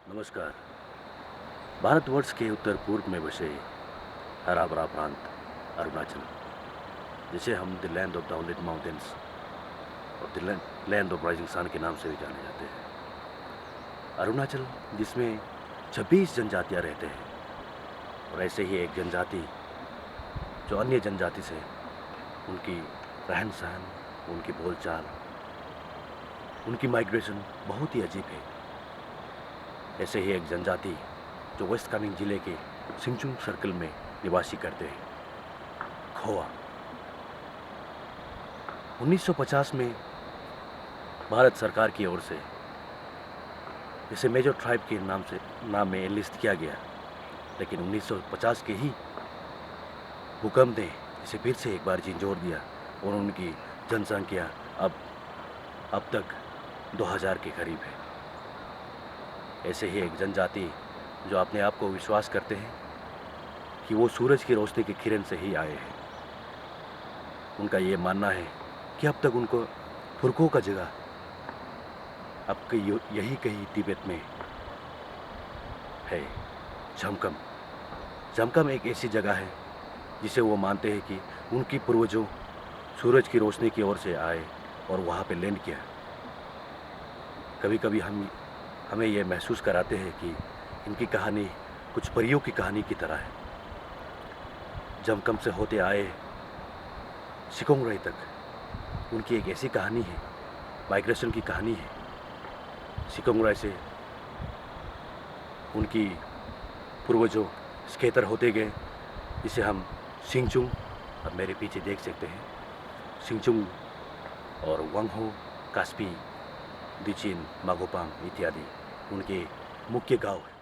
नमस्कार। भारतवर्ष के उत्तर पूर्व में बसे हरा भरा प्रांत अरुणाचल, जिसे हम the land of dawnlit mountains और the land of rising sun के नाम से भी जाने जाते हैं। अरुणाचल जिसमें 26 जनजातियाँ रहते हैं, और ऐसे ही एक जनजाति जो अन्य जनजाति से उनकी रहन सहन, उनकी बोलचाल, उनकी माइग्रेशन बहुत ही अजीब है। ऐसे ही एक जनजाति जो वेस्ट कामेंग जिले के सिंगचुंग सर्कल में निवासी करते हैं, खोआ। 1950 में भारत सरकार की ओर से इसे मेजर ट्राइब के नाम में एनलिस्ट किया गया, लेकिन 1950 के ही भूकंप ने इसे फिर से एक बार झिंझोर दिया और उनकी जनसंख्या अब तक 2000 के करीब है। ऐसे ही एक जनजाति जो अपने आप को विश्वास करते हैं कि वो सूरज की रोशनी की किरण से ही आए हैं। उनका ये मानना है कि अब तक उनको फुरकों का जगह अब यही कहीं तिब्बत में है, झमकम। झमकम एक ऐसी जगह है जिसे वो मानते हैं कि उनकी पूर्वजों सूरज की रोशनी की ओर से आए और वहाँ पे लैंड किया। कभी कभी हमें यह महसूस कराते हैं कि इनकी कहानी कुछ परियों की कहानी की तरह है। जमकम से होते आए सिकोंगराई तक उनकी एक ऐसी कहानी है, माइग्रेशन की कहानी है। सिकोंगराई से उनकी पूर्वजों स्केटर होते गए, जिसे हम सिंगचुंग, अब मेरे पीछे देख सकते हैं, सिंगचुंग और वांगहो, कास्पी, दिचिन, मागोपांग इत्यादि उनके मुख्य गांव हैं।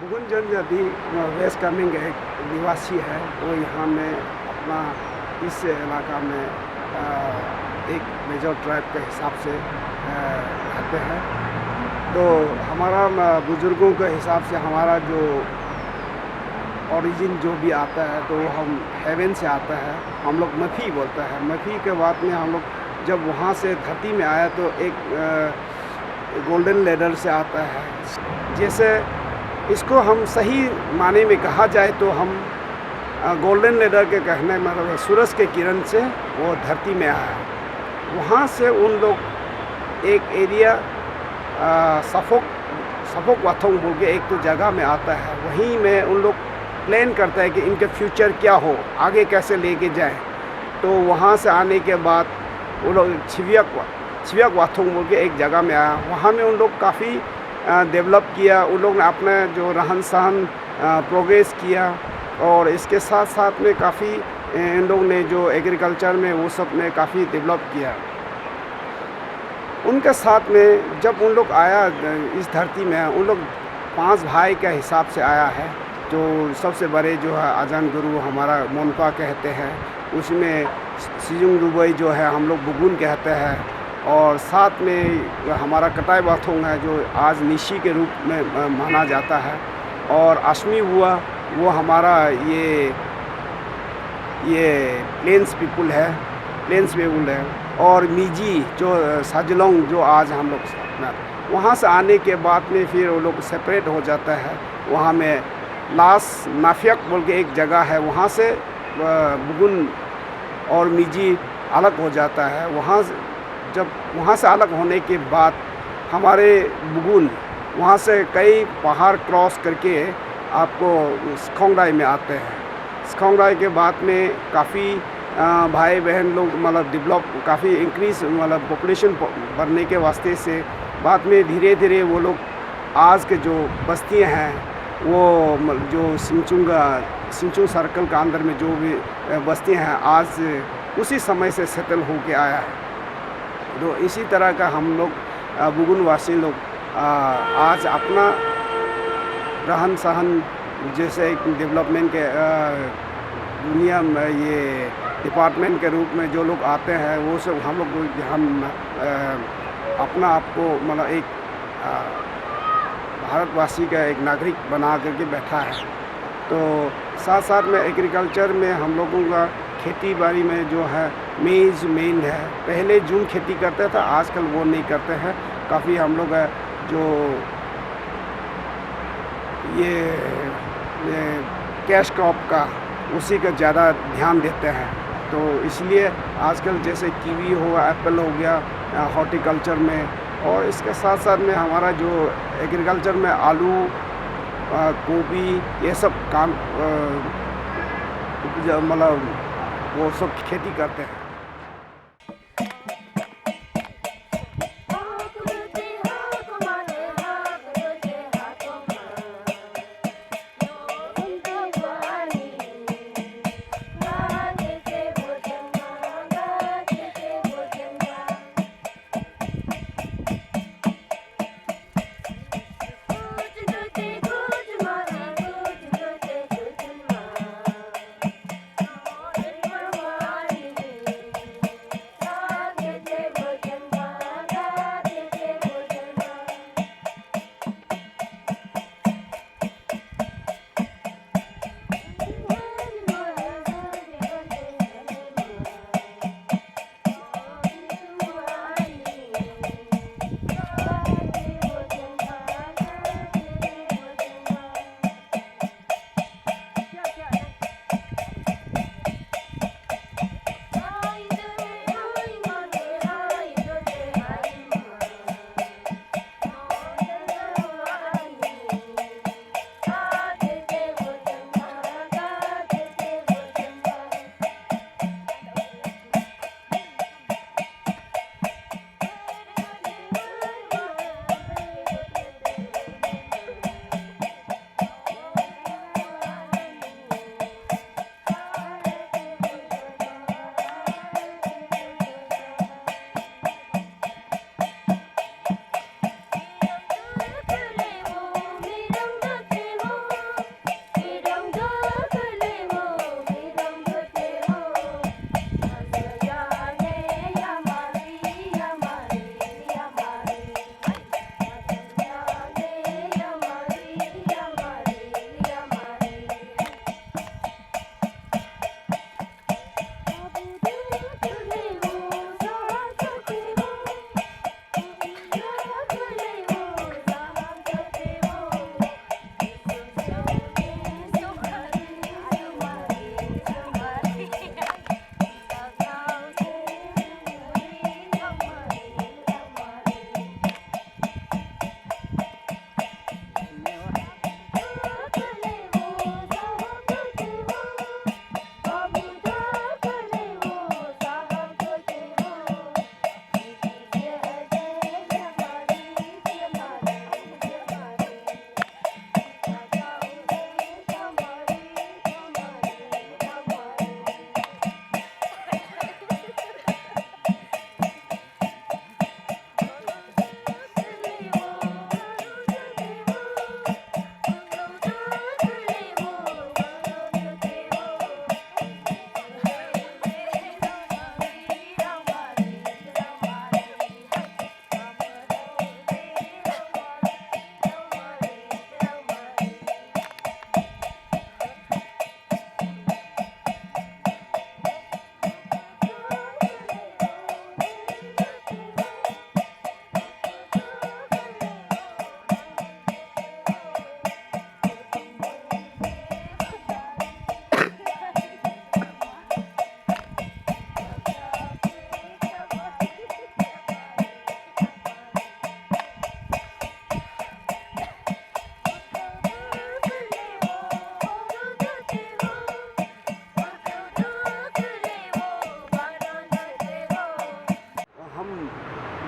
बुगुन जनजाति वेस्ट कामेंग एक निवासी है। वो यहाँ में अपना इस इलाका में एक मेजर ट्राइब के हिसाब से रहते हैं। तो हमारा बुज़ुर्गों के हिसाब से हमारा जो ओरिजिन जो भी आता है तो हम हेवन से आता है। हम लोग मफी बोलते हैं। मफी के बाद में हम लोग जब वहाँ से धरती में आया तो एक गोल्डन लेडर से आता है। जैसे इसको हम सही माने में कहा जाए तो हम गोल्डन लेडर के कहने मतलब सूरज के किरण से वो धरती में आया। वहाँ से उन लोग एक एरिया सफोक वाथोंग बोल के एक तो जगह में आता है। वहीं में उन लोग प्लान करता है कि इनके फ्यूचर क्या हो, आगे कैसे लेके जाएं। तो वहाँ से आने के बाद वो लोग छिव्याक वाथोंग बोल के एक जगह में आया। वहाँ में उन लोग काफ़ी डेवलप किया। उन लोग ने अपना जो रहन सहन प्रोग्रेस किया और इसके साथ साथ में काफ़ी इन लोग ने जो एग्रीकल्चर में वो सब में काफ़ी डेवलप किया। उनके साथ में जब उन लोग आया इस धरती में, उन लोग 5 भाई के हिसाब से आया है। जो सबसे बड़े जो है आजान गुरु हमारा मोनपा कहते हैं, उसमें सिजुंग दुबई जो है हम लोग बुगुन कहते हैं। और साथ में हमारा कटाई बाथोंग है जो आज निशी के रूप में माना जाता है। और आशमी हुआ वो हमारा ये प्लेन्स पीपुल है। और मीजी जो साजलोंग जो आज हम लोग वहाँ से आने के बाद में फिर वो लोग सेपरेट हो जाता है। वहाँ में लास नाफियक बोल के एक जगह है, वहाँ से बुगुन और मीजी अलग हो जाता है। जब वहाँ से अलग होने के बाद हमारे बुगुन वहाँ से कई पहाड़ क्रॉस करके आपको स्कोंगराई में आते हैं। स्कोंगराई के बाद में काफ़ी भाई बहन लोग मतलब डेवलप काफ़ी इंक्रीज मतलब पॉपुलेशन बढ़ने के वास्ते से बाद में धीरे धीरे वो लोग आज के जो बस्तियाँ हैं वो जो सिंचुंग सर्कल का अंदर में जो भी बस्तियाँ हैं आज उसी समय से सेटल होके आया है। तो इसी तरह का हम लोग बुगुनवासी लोग आज अपना रहन सहन जैसे एक डेवलपमेंट के दुनिया में ये डिपार्टमेंट के रूप में जो लोग आते हैं वो सब हम अपना आप को मतलब एक भारतवासी का एक नागरिक बना करके बैठा है। तो साथ साथ में एग्रीकल्चर में हम लोगों का खेती बाड़ी में जो है मेज़ मेन है। पहले जून खेती करता था, आजकल वो नहीं करते हैं। काफ़ी हम लोग जो ये कैश क्रॉप का उसी का ज़्यादा ध्यान देते हैं। तो इसलिए आजकल जैसे कीवी हो, एप्पल हो गया हॉर्टिकल्चर में, और इसके साथ साथ में हमारा जो एग्रीकल्चर में आलू, गोभी, ये सब काम मतलब वो सब खेती करते हैं।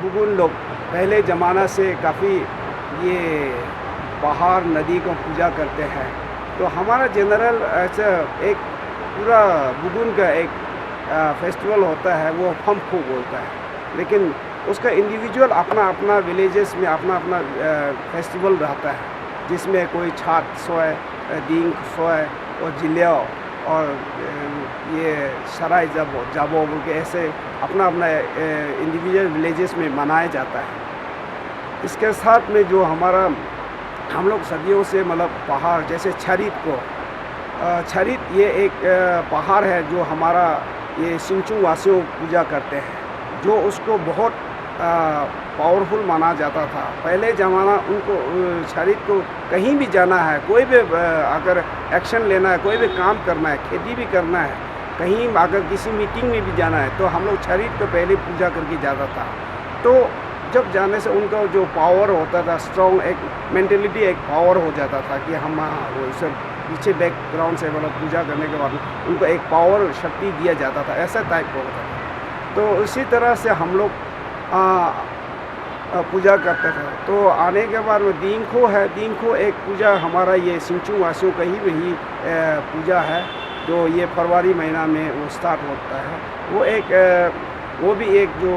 बुगुन लोग पहले ज़माना से काफ़ी ये पहाड़ नदी को पूजा करते हैं। तो हमारा जनरल ऐसा एक पूरा बुगुन का एक फेस्टिवल होता है, वो फम्फू बोलता है, लेकिन उसका इंडिविजुअल अपना अपना विलेजेस में अपना अपना फेस्टिवल रहता है, जिसमें कोई छाट सोए, दींग सोए और जिले और ये सराय जाबो बोल के ऐसे अपना अपना इंडिविजुअल विलेजेस में मनाया जाता है। इसके साथ में जो हमारा हम लोग सदियों से मतलब पहाड़ जैसे छरित ये एक पहाड़ है जो हमारा ये सिंचू वासियों पूजा करते हैं, जो उसको बहुत पावरफुल माना जाता था। पहले ज़माना उनको शरीर को कहीं भी जाना है, कोई भी अगर एक्शन लेना है, कोई भी काम करना है, खेती भी करना है, कहीं अगर किसी मीटिंग में भी जाना है तो हम लोग शरीर को पहले पूजा करके जाता था। तो जब जाने से उनका जो पावर होता था स्ट्रॉन्ग, एक मेंटेलिटी, एक पावर हो जाता था कि हम वो सब पीछे बैकग्राउंड से मतलब पूजा करने के बाद उनको एक पावर शक्ति दिया जाता था, ऐसा टाइप का होता था। तो इसी तरह से हम लोग पूजा करते थे। तो आने के बाद में दींखो है, दींखो एक पूजा हमारा ये सिंचू वासियों का ही वही पूजा है जो ये फरवरी महीना में वो स्टार्ट होता है। वो एक वो भी एक जो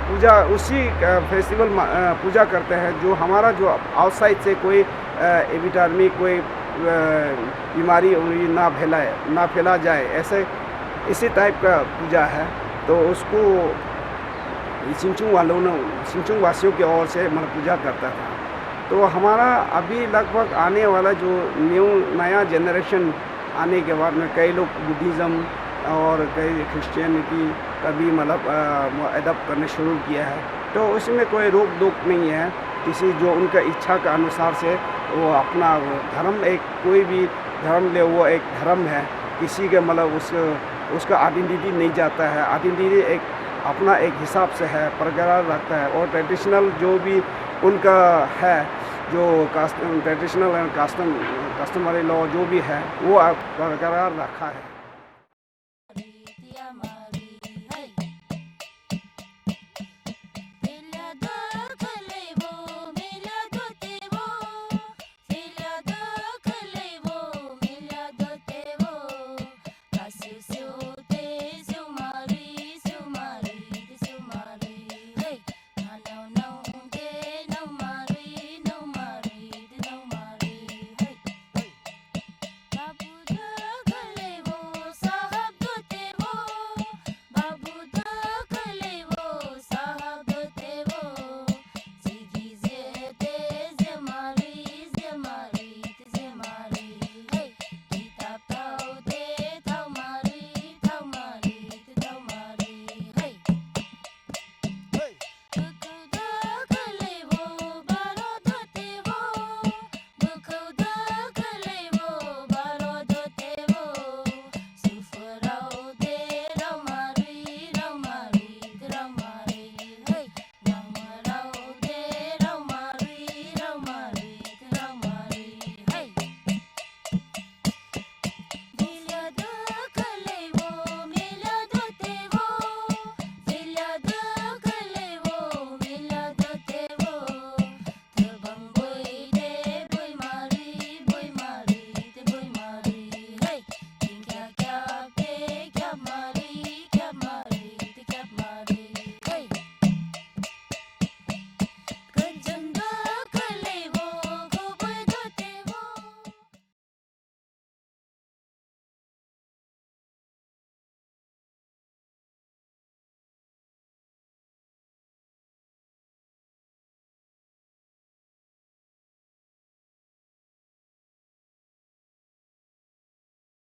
पूजा उसी फेस्टिवल पूजा करते हैं जो हमारा जो आउटसाइड से कोई एपिडेमिक कोई बीमारी ना फैला जाए, ऐसे इसी टाइप का पूजा है। तो उसको सिंचुंग वासियों की ओर से मतलब पूजा करता था। तो हमारा अभी लगभग आने वाला जो नया जनरेशन आने के बाद में कई लोग बुद्धिज़्म और कई क्रिश्चियनिटी का भी मतलब अडॉप्ट करने शुरू किया है। तो उसमें कोई रोक टोक नहीं है, किसी जो उनका इच्छा का अनुसार से वो अपना धर्म, एक कोई भी धर्म ले, वो एक धर्म है, किसी के मतलब उसका आइडेंटिटी नहीं जाता है। आइडेंटिटी एक अपना एक हिसाब से है, बरकरार रखता है। और ट्रेडिशनल जो भी उनका है, जो ट्रेडिशनल एंड कस्टमरी लॉ जो भी है वो बरकरार रखा है।